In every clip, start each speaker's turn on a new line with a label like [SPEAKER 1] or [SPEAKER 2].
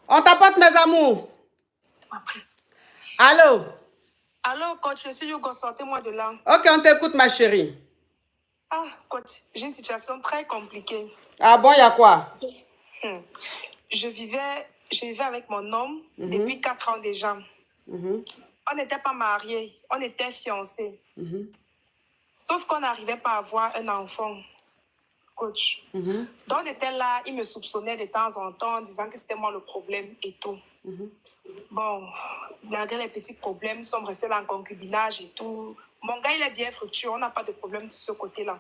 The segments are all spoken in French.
[SPEAKER 1] On t'apporte, mes amours. Allô?
[SPEAKER 2] Allô, coach, je suis Hugo, sortez-moi de là.
[SPEAKER 1] Ok, on t'écoute, ma chérie.
[SPEAKER 2] Ah, coach, j'ai une situation très compliquée.
[SPEAKER 1] Ah bon, il y a quoi?
[SPEAKER 2] Je vivais avec mon homme depuis 4 ans déjà. On n'était pas mariés, on était fiancés. Sauf qu'on n'arrivait pas à avoir un enfant, coach. Donc, on était là, il me soupçonnait de temps en temps en disant que c'était moi le problème et tout. Bon, malgré les petits problèmes, nous sommes restés là en concubinage et tout. Mon gars, il est bien fructueux, on n'a pas de problème de ce côté-là.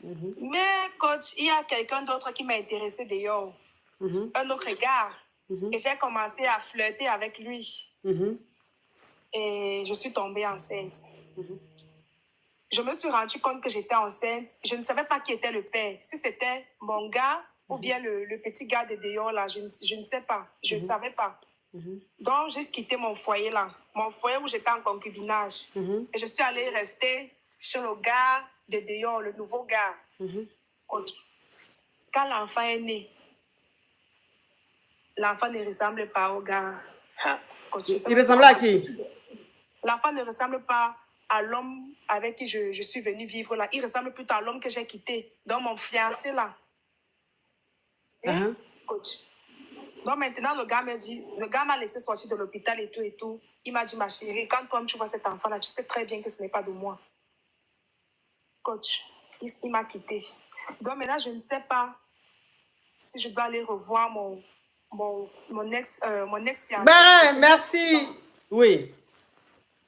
[SPEAKER 2] Mais, coach, il y a quelqu'un d'autre qui m'a intéressé d'ailleurs. Un autre gars. Et j'ai commencé à flirter avec lui. Et je suis tombée enceinte. Je me suis rendu compte que j'étais enceinte. Je ne savais pas qui était le père. Si c'était mon gars ou bien le petit gars de dehors là, je ne sais pas. Je ne savais pas. Donc, j'ai quitté mon foyer là. Mon foyer où j'étais en concubinage. Et je suis allée rester chez le gars de dehors, le nouveau gars. Quand l'enfant est né, l'enfant ne ressemble pas au gars.
[SPEAKER 1] Il ressemble à qui?
[SPEAKER 2] L'enfant ne ressemble pas à l'homme avec qui je suis venue vivre là. Il ressemble plutôt à l'homme que j'ai quitté. Donc, mon fiancé là. Coach. Donc, maintenant, le gars m'a laissé sortir de l'hôpital et tout et tout. Il m'a dit, ma chérie, quand toi, tu vois cet enfant là, tu sais très bien que ce n'est pas de moi. Coach, il m'a quitté. Donc, maintenant, je ne sais pas si je dois aller revoir mon ex-fiancé.
[SPEAKER 1] Ben, merci. Oui.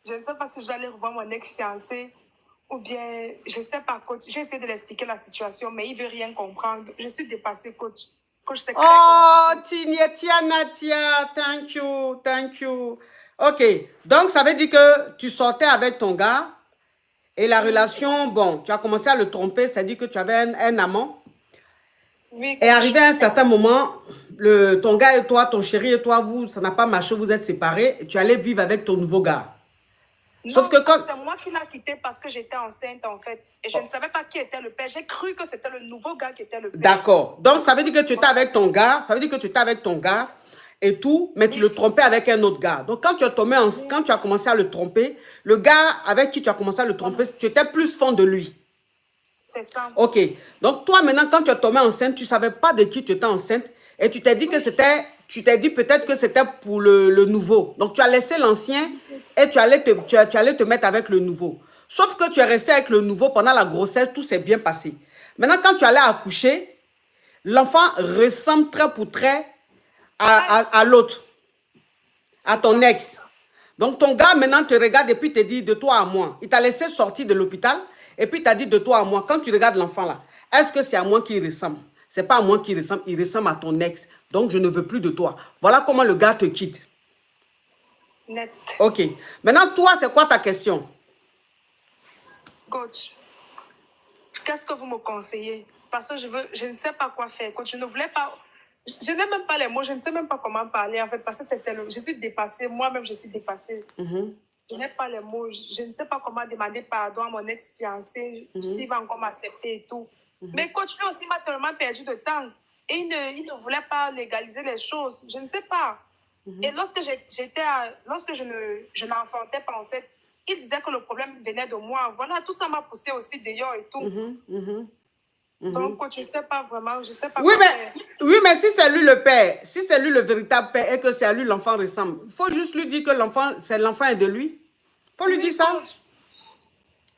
[SPEAKER 2] Je ne sais pas si je dois aller revoir mon ex-fiancé ou bien, je ne sais pas, coach. J'ai essayé de l'expliquer la situation, mais il ne veut rien comprendre. Je suis dépassée, coach. Coach, c'est
[SPEAKER 1] oh, Natia, thank you. Ok, donc ça veut dire que tu sortais avec ton gars et la relation, bon, tu as commencé à le tromper, c'est-à-dire que tu avais un amant.
[SPEAKER 2] Oui,
[SPEAKER 1] et arrivé à un certain moment, ton gars et toi, ton chéri et toi, ça n'a pas marché, vous êtes séparés, et tu allais vivre avec ton nouveau gars.
[SPEAKER 2] Sauf que quand... c'est moi qui l'ai quitté parce que j'étais enceinte, en fait. Et je ne savais pas qui était le père. J'ai cru que c'était le nouveau gars qui était le père.
[SPEAKER 1] D'accord. Donc, ça veut dire que tu étais avec ton gars. Ça veut dire que tu étais avec ton gars et tout, mais tu le trompais avec un autre gars. Donc, quand tu as commencé à le tromper, le gars avec qui tu as commencé à le tromper, tu étais plus fond de lui.
[SPEAKER 2] C'est ça.
[SPEAKER 1] Ok. Donc, toi, maintenant, quand tu es tombée enceinte, tu ne savais pas de qui tu étais enceinte et tu t'es dit que c'était... Tu t'es dit peut-être que c'était pour le nouveau. Donc, tu as laissé l'ancien et tu allais te mettre avec le nouveau. Sauf que tu es resté avec le nouveau pendant la grossesse, tout s'est bien passé. Maintenant, quand tu allais accoucher, l'enfant ressemble trait pour trait à l'autre, à ton ex. Donc, ton gars maintenant te regarde et puis te dit de toi à moi. Il t'a laissé sortir de l'hôpital et puis il t'a dit de toi à moi. Quand tu regardes l'enfant là, est-ce que c'est à moi qu'il ressemble? C'est pas à moi qu'il ressemble, il ressemble à ton ex. Donc, je ne veux plus de toi. Voilà comment le gars te quitte.
[SPEAKER 2] Net.
[SPEAKER 1] Ok. Maintenant, toi, c'est quoi ta question?
[SPEAKER 2] Coach, qu'est-ce que vous me conseillez? Parce que je ne sais pas quoi faire. Coach, je ne voulais pas... Je n'ai même pas les mots, je ne sais même pas comment parler, en fait, parce que je suis dépassée, moi-même, je suis dépassée. Je n'ai pas les mots, je ne sais pas comment demander pardon à mon ex-fiancé, s'il va encore m'accepter et tout. Mais coach, lui aussi m'a tellement perdu de temps. Et il ne voulait pas légaliser les choses. Je ne sais pas. Et lorsque je n'enfantais pas, en fait, il disait que le problème venait de moi. Voilà, tout ça m'a poussé aussi dehors et tout. Donc, coach, je ne sais pas vraiment, je ne sais pas
[SPEAKER 1] oui, mais si c'est lui le père, si c'est lui le véritable père et que c'est à lui l'enfant ressemble, il faut juste lui dire que l'enfant est de lui. Il faut lui dire ça.
[SPEAKER 2] Coach.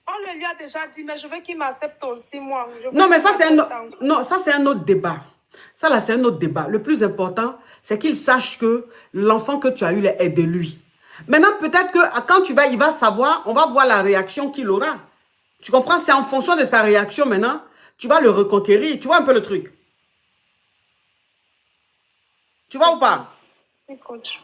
[SPEAKER 2] On le lui a déjà dit, mais je veux qu'il m'accepte aussi, moi.
[SPEAKER 1] Non, mais ça, c'est un autre débat. Ça, là, c'est un autre débat. Le plus important, c'est qu'il sache que l'enfant que tu as eu est de lui. Maintenant, peut-être que quand il va savoir, on va voir la réaction qu'il aura. Tu comprends? C'est en fonction de sa réaction maintenant, tu vas le reconquérir. Tu vois un peu le truc? Tu vois ou pas?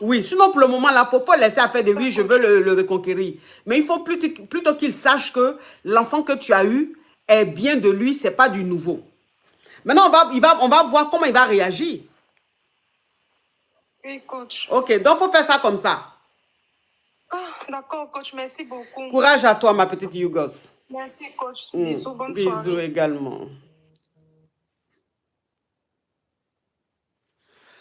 [SPEAKER 1] Oui, sinon pour le moment, là, il faut laisser à faire de lui, je veux le reconquérir. Mais il faut plutôt qu'il sache que l'enfant que tu as eu est bien de lui, ce n'est pas du nouveau. Maintenant, on va voir comment il va réagir.
[SPEAKER 2] Oui, coach.
[SPEAKER 1] Ok, donc il faut faire ça comme ça.
[SPEAKER 2] Ah, d'accord, coach, merci beaucoup.
[SPEAKER 1] Courage à toi, ma petite Yougos.
[SPEAKER 2] Merci, coach. Bisous, bonne soirée.
[SPEAKER 1] Bisous également.